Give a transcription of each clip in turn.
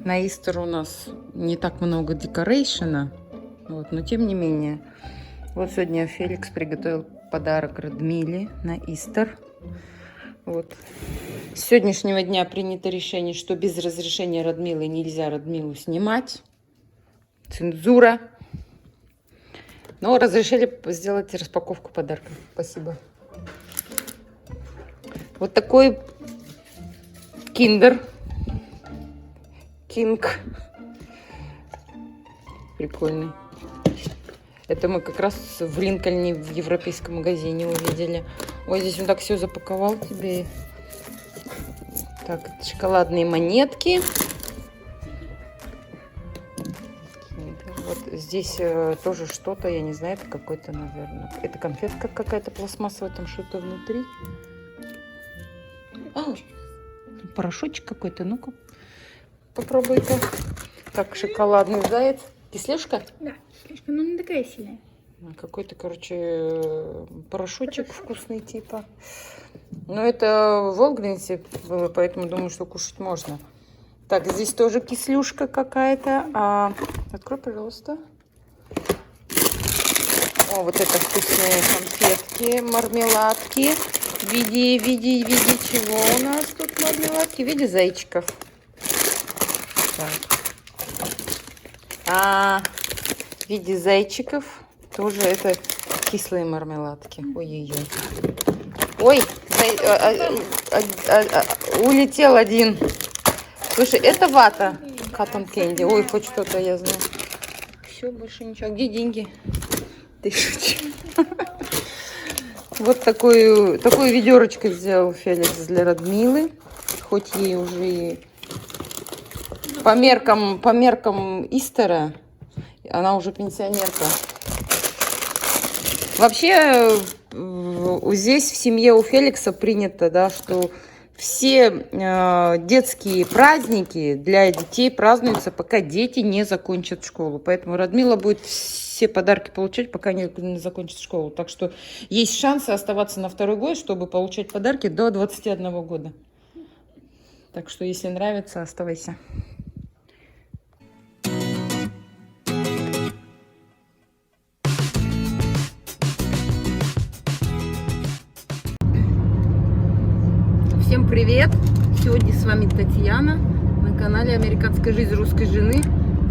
На Истер у нас не так много декорейшена, вот, но тем не менее. Вот сегодня Феликс приготовил подарок Радмиле на Истер. Вот. С сегодняшнего дня принято решение, что без разрешения Радмилы нельзя Радмилу снимать. Цензура. Но разрешили сделать распаковку подарка. Спасибо. Вот такой киндер. Кинг. Прикольный. Это мы как раз в Линкольне в европейском магазине увидели. Ой, здесь он так все запаковал тебе. Так, это шоколадные монетки. Вот здесь тоже что-то, я не знаю, это какой-то, наверное. Это конфетка какая-то пластмассовая, там что-то внутри. Порошочек какой-то, ну-ка. Попробуй-ка. Так, шоколадный заяц. Кислюшка? Да, кислюшка, но не такая сильная. Какой-то, короче, порошочек вкусный типа. Но это в Волгринсе было, поэтому думаю, что кушать можно. Так, здесь тоже кислюшка какая-то. Открой, пожалуйста. О, вот это вкусные конфетки, мармеладки. В виде чего у нас тут мармеладки? В виде зайчиков. Так. В виде зайчиков тоже это кислые мармеладки. Ой-ой-ой. Ой, улетел один. Слушай, это вата. Cotton candy. Ой, хоть что-то я знаю. Все, больше ничего. Где деньги? Ты шутишь. Вот такую ведерочку сделал Феликс для Радмилы. Хоть ей уже и по меркам Истера она уже пенсионерка. Вообще здесь в семье у Феликса принято, да, что все детские праздники для детей празднуются, пока дети не закончат школу. Поэтому Радмила будет все подарки получать, пока не закончит школу. Так что есть шансы оставаться на второй год, чтобы получать подарки до 21 года. Так что, если нравится, оставайся. Всем привет! Сегодня с вами Татьяна на канале «Американская жизнь русской жены»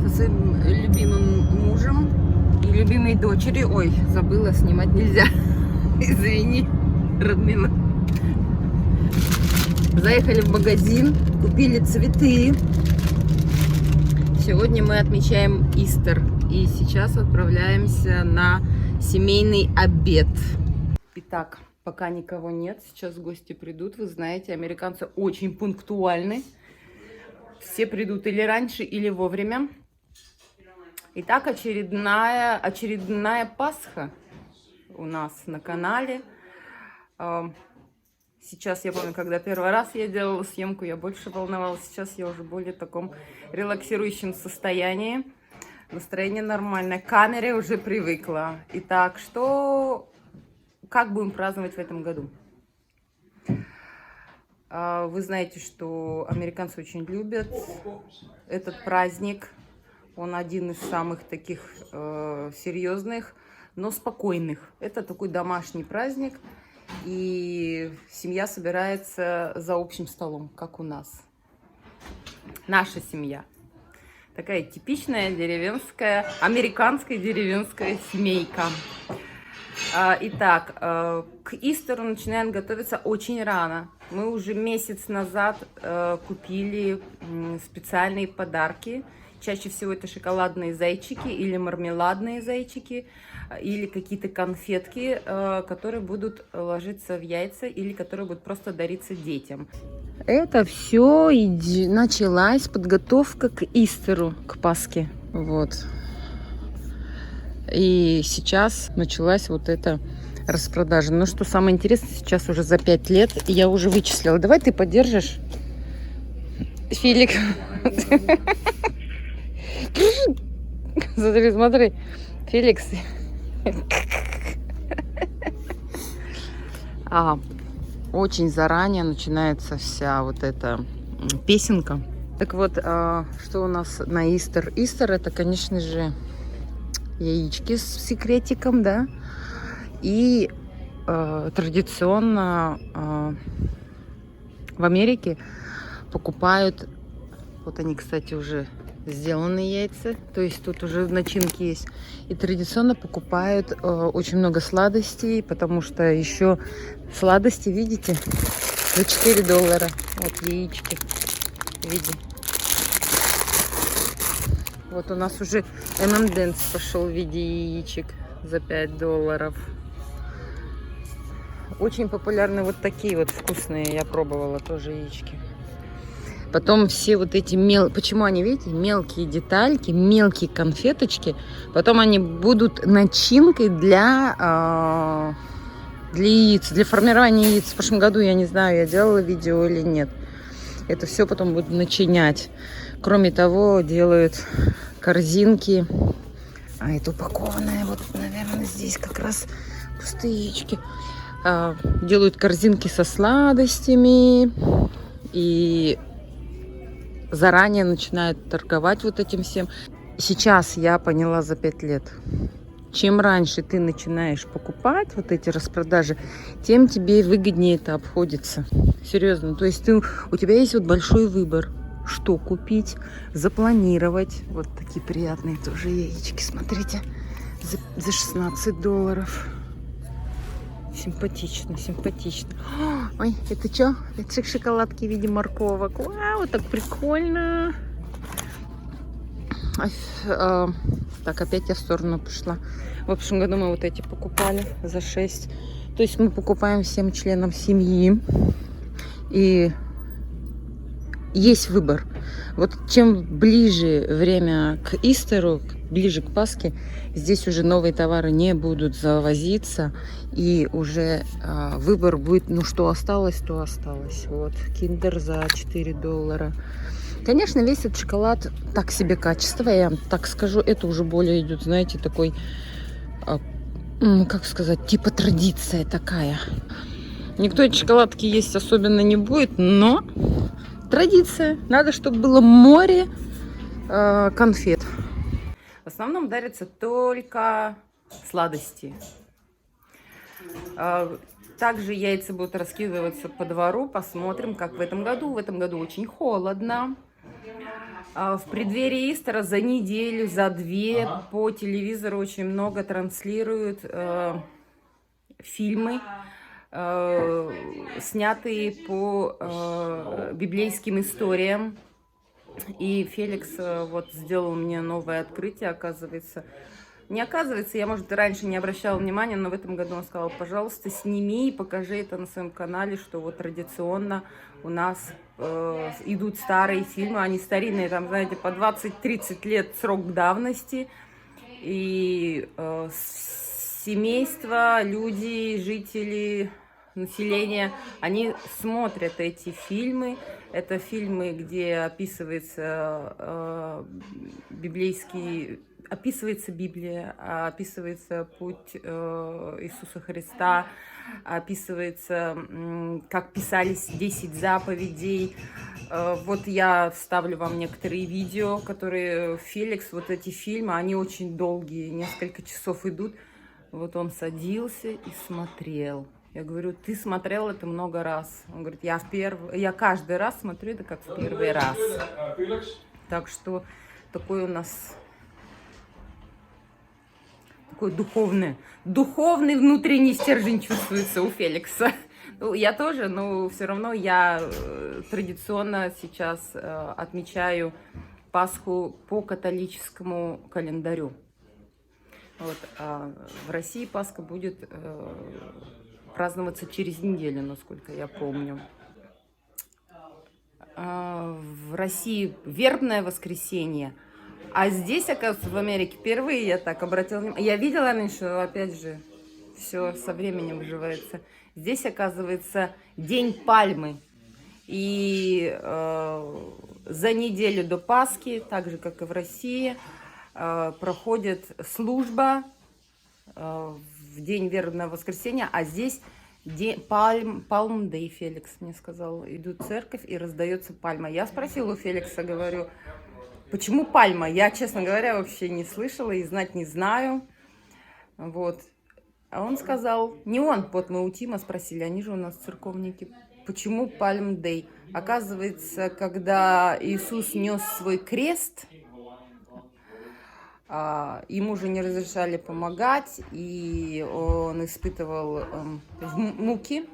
со своим любимым мужем и любимой дочерью. Ой, забыла, снимать нельзя. Извини, Радмила. Заехали в магазин, купили цветы. Сегодня мы отмечаем Истер. И сейчас отправляемся на семейный обед. Итак, пока никого нет, сейчас гости придут. Вы знаете, американцы очень пунктуальны. Все придут или раньше, или вовремя. Итак, очередная Пасха у нас на канале. Сейчас, я помню, когда первый раз я делала съемку, я больше волновалась. Сейчас я уже более в таком релаксирующем состоянии. Настроение нормальное. К камере уже привыкла. Итак, как будем праздновать в этом году? Вы знаете, что американцы очень любят этот праздник. Он один из самых таких серьезных, но спокойных. Это такой домашний праздник. И семья собирается за общим столом, как у нас. Наша семья. Такая типичная деревенская, американская деревенская семейка. Итак, к Истеру начинаем готовиться очень рано. Мы уже месяц назад купили специальные подарки. Чаще всего это шоколадные зайчики или мармеладные зайчики, или какие-то конфетки, которые будут ложиться в яйца или которые будут просто дариться детям. Это все началась подготовка к Истеру, к Пасхе. Вот. И сейчас началась вот эта распродажа. Но что самое интересное, сейчас уже за 5 лет, и я уже вычислила. Давай ты поддержишь, Филик. Смотри, Феликс. Очень заранее начинается вся вот эта песенка. Так вот, что у нас на Истер? Истер это, конечно же, яички с секретиком, да. И традиционно в Америке покупают, вот они, кстати, уже сделанные яйца, то есть тут уже начинки есть. И традиционно покупают очень много сладостей, потому что еще сладости, видите, за $4. Вот яички, видите. Вот у нас уже M&M's пошел в виде яичек за $5. Очень популярны вот такие вот вкусные, я пробовала тоже яички. Потом все вот эти почему они, видите, мелкие детальки, мелкие конфеточки, потом они будут начинкой для яиц, для формирования яиц. В прошлом году, я не знаю, я делала видео или нет. Это все потом будут начинять. Кроме того, делают корзинки. А это упакованное, вот, наверное, здесь как раз пустые яички. Делают корзинки со сладостями и заранее начинают торговать вот этим всем. Сейчас я поняла за 5 лет, чем раньше ты начинаешь покупать вот эти распродажи, тем тебе выгоднее это обходится. Серьезно. То есть у тебя есть вот большой выбор, что купить, запланировать. Вот такие приятные тоже яички, смотрите, за $16. Симпатично, симпатично. Ой, это что? Это шоколадки в виде морковок. Вау, так прикольно. Так, опять я в сторону пошла. В общем году мы вот эти покупали за 6. То есть мы покупаем всем членам семьи. И есть выбор. Вот чем ближе время к Истеру, ближе к Пасхе, здесь уже новые товары не будут завозиться. И уже выбор будет, ну что осталось, то осталось. Вот, киндер за $4. Конечно, весь этот шоколад так себе качество, я вам так скажу. Это уже более идет, знаете, такой, как сказать, типа традиция такая. Никто эти шоколадки есть особенно не будет, но традиция. Надо, чтобы было море конфет. В основном дарятся только сладости. Также яйца будут раскидываться по двору. Посмотрим, как в этом году. В этом году очень холодно. В преддверии Истера за неделю, за 2 по телевизору очень много транслируют фильмы, снятые по библейским историям. И Феликс вот сделал мне новое открытие, оказывается. Не оказывается, я, может, раньше не обращала внимания, но в этом году он сказал, пожалуйста, сними и покажи это на своем канале, что вот традиционно у нас идут старые фильмы, они старинные, там, знаете, по 20-30 лет срок давности. И семейства, люди, жители, население, они смотрят эти фильмы. Это фильмы, где описывается описывается Библия, описывается путь Иисуса Христа, описывается, как писались 10 заповедей. Вот я вставлю вам некоторые видео, которые Феликс, вот эти фильмы, они очень долгие, несколько часов идут. Вот он садился и смотрел. Я говорю, ты смотрел это много раз. Он говорит, я каждый раз смотрю это как в первый раз. Так что такой у нас такой духовный внутренний стержень чувствуется у Феликса. Ну, я тоже, но все равно я традиционно сейчас отмечаю Пасху по католическому календарю. Вот, а в России Пасха будет праздноваться через неделю, насколько я помню. В России вербное воскресенье, а здесь, оказывается, в Америке впервые я так обратила внимание. Я видела раньше, опять же, все со временем вживается. Здесь, оказывается, День Пальмы. И за неделю до Пасхи, так же, как и в России, проходит служба в день вербного воскресенья, а здесь Палм Дэй, Феликс мне сказал. Идут в церковь и раздается пальма. Я спросила у Феликса, говорю, почему пальма? Я, честно говоря, вообще не слышала и знать не знаю. Вот. А он сказал, не он, вот мы у Тима спросили, они же у нас церковники, почему Пальм Дэй? Оказывается, когда Иисус нес свой крест, ему же не разрешали помогать, и он испытывал муки.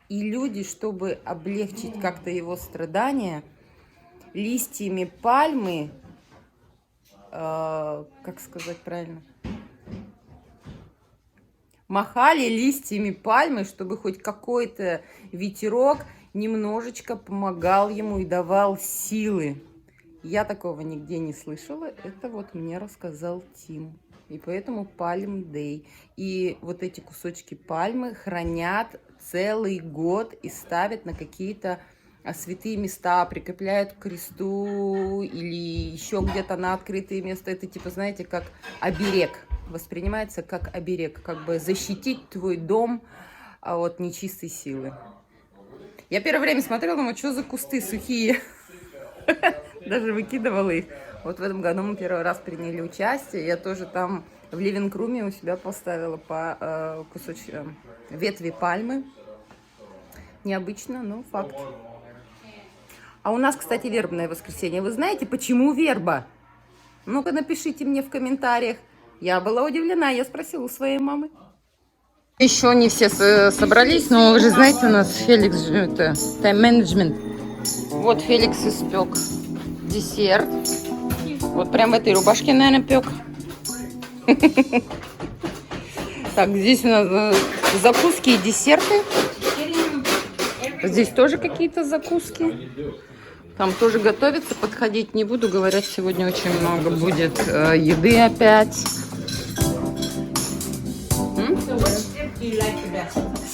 И люди, чтобы облегчить как-то его страдания, листьями пальмы, как сказать правильно, махали листьями пальмы, чтобы хоть какой-то ветерок немножечко помогал ему и давал силы. Я такого нигде не слышала, это вот мне рассказал Тим. И поэтому Пальм Дэй. И вот эти кусочки пальмы хранят целый год и ставят на какие-то святые места, прикрепляют к кресту или еще где-то на открытые места. Это типа, знаете, как оберег. Воспринимается как оберег, как бы защитить твой дом от нечистой силы. Я первое время смотрела, думаю, что за кусты сухие. Даже выкидывала их. Вот в этом году мы первый раз приняли участие. Я тоже там в ливинг-руме у себя поставила по кусочкам ветви пальмы. Необычно, но факт. А у нас, кстати, вербное воскресенье. Вы знаете, почему верба? Ну-ка напишите мне в комментариях. Я была удивлена, я спросила у своей мамы. Еще не все собрались, но вы же знаете, у нас Феликс, это тайм-менеджмент. Вот Феликс испек десерт. Вот прям в этой рубашке, наверное, пек. Так, здесь у нас закуски и десерты. Здесь тоже какие-то закуски. Там тоже готовится, подходить не буду. Говорят, сегодня очень много будет еды опять.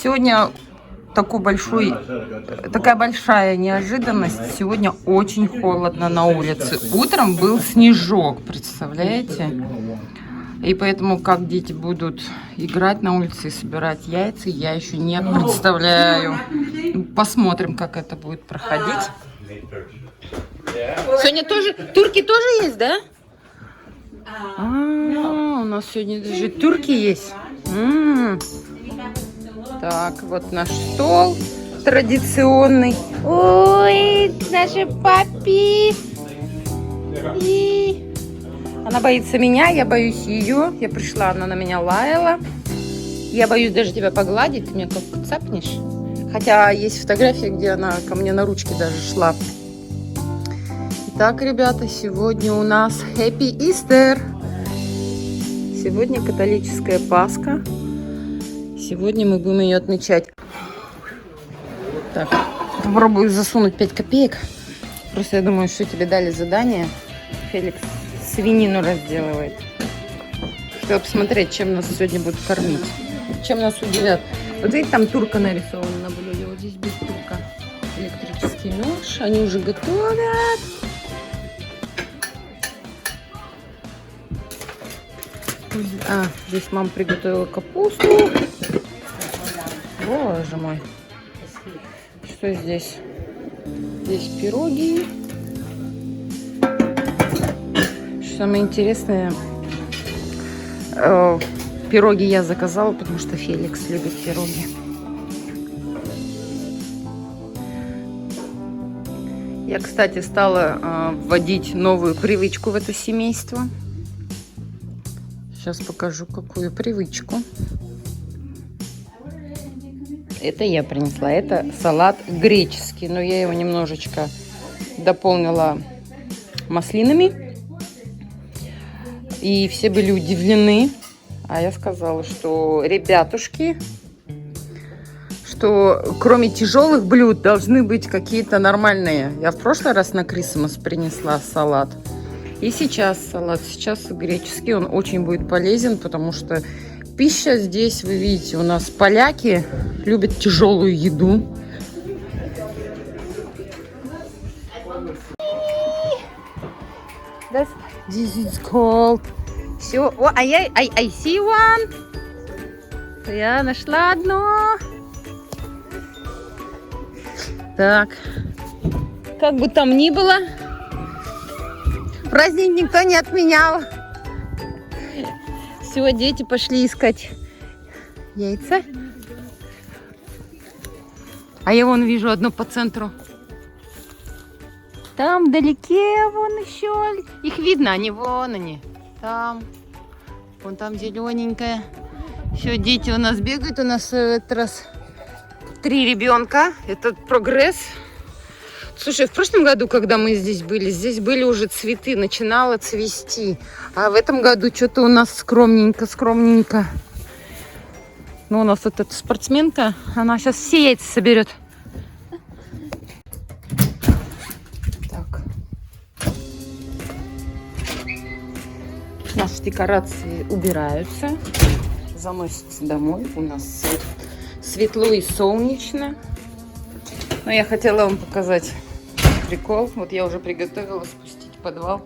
Сегодня такая большая неожиданность. Сегодня очень холодно на улице. Утром был снежок, представляете? И поэтому, как дети будут играть на улице и собирать яйца, я еще не представляю. Посмотрим, как это будет проходить. Сегодня тоже... Турки тоже есть, да? У нас сегодня даже турки есть. Так, вот наш стол традиционный. Ой, наши папи. И... Она боится меня, я боюсь ее. Я пришла, она на меня лаяла. Я боюсь даже тебя погладить, ты меня как цапнешь. Хотя есть фотография, где она ко мне на ручке даже шла. Итак, ребята, сегодня у нас Happy Easter. Сегодня католическая Пасха. Сегодня мы будем ее отмечать. Так, попробую засунуть 5 копеек. Просто я думаю, что тебе дали задание. Феликс свинину разделывает. Чтобы посмотреть, чем нас сегодня будут кормить. Чем нас удивят. Вот видите, там турка нарисована на блюде. Вот здесь будет турка. Электрический нож. Они уже готовят. Здесь мама приготовила капусту. Боже мой. Что здесь? Здесь пироги. Что самое интересное, пироги я заказала, потому что Феликс любит пироги. Я, кстати, стала вводить новую привычку в это семейство. Сейчас покажу, какую привычку. Это я принесла. Это салат греческий, но я его немножечко дополнила маслинами. И все были удивлены. А я сказала, что, ребятушки, что кроме тяжелых блюд должны быть какие-то нормальные. Я в прошлый раз на Крисмас принесла салат. И сейчас салат. Сейчас греческий. Он очень будет полезен, потому что пища здесь, вы видите, у нас поляки любят тяжелую еду. This is called... Все. Oh, I see one. Я нашла одно. Так. Как бы там ни было, праздник никто не отменял. Все, дети пошли искать яйца. А я вон вижу одно по центру. Там вдалеке, вон еще. Их видно, вон они. Там. Вон там зелененькая. Все, дети у нас бегают. У нас в этот раз 3 ребенка. Это прогресс. Слушай, в прошлом году, когда мы здесь были уже цветы, начинало цвести. А в этом году что-то у нас скромненько. Ну, у нас вот эта спортсменка, она сейчас все яйца соберет. Так. Наши декорации убираются, заносятся домой. У нас светло и солнечно. Но я хотела вам показать прикол. Вот я уже приготовила спустить подвал.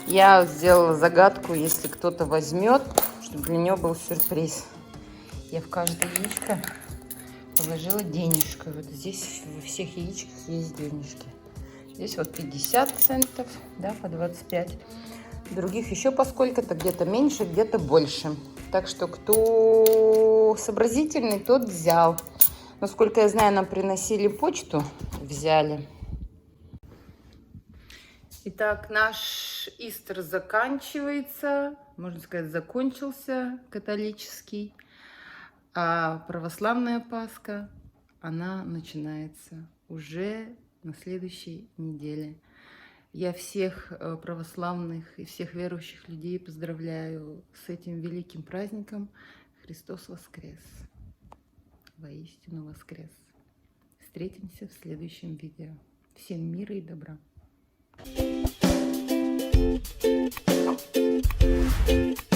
Я сделала загадку, если кто-то возьмет, чтобы для него был сюрприз. Я в каждое яичко положила денежку. Вот здесь во всех яичках есть денежки. Здесь вот 50 центов, да, по 25. Других еще по сколько-то, где-то меньше, где-то больше. Так что кто сообразительный, тот взял. Насколько я знаю, нам приносили почту, взяли. Итак, наш Истер заканчивается, можно сказать, закончился католический, а православная Пасха, она начинается уже на следующей неделе. Я всех православных и всех верующих людей поздравляю с этим великим праздником. Христос воскрес! Воистину воскрес! Встретимся в следующем видео. Всем мира и добра! Thank you.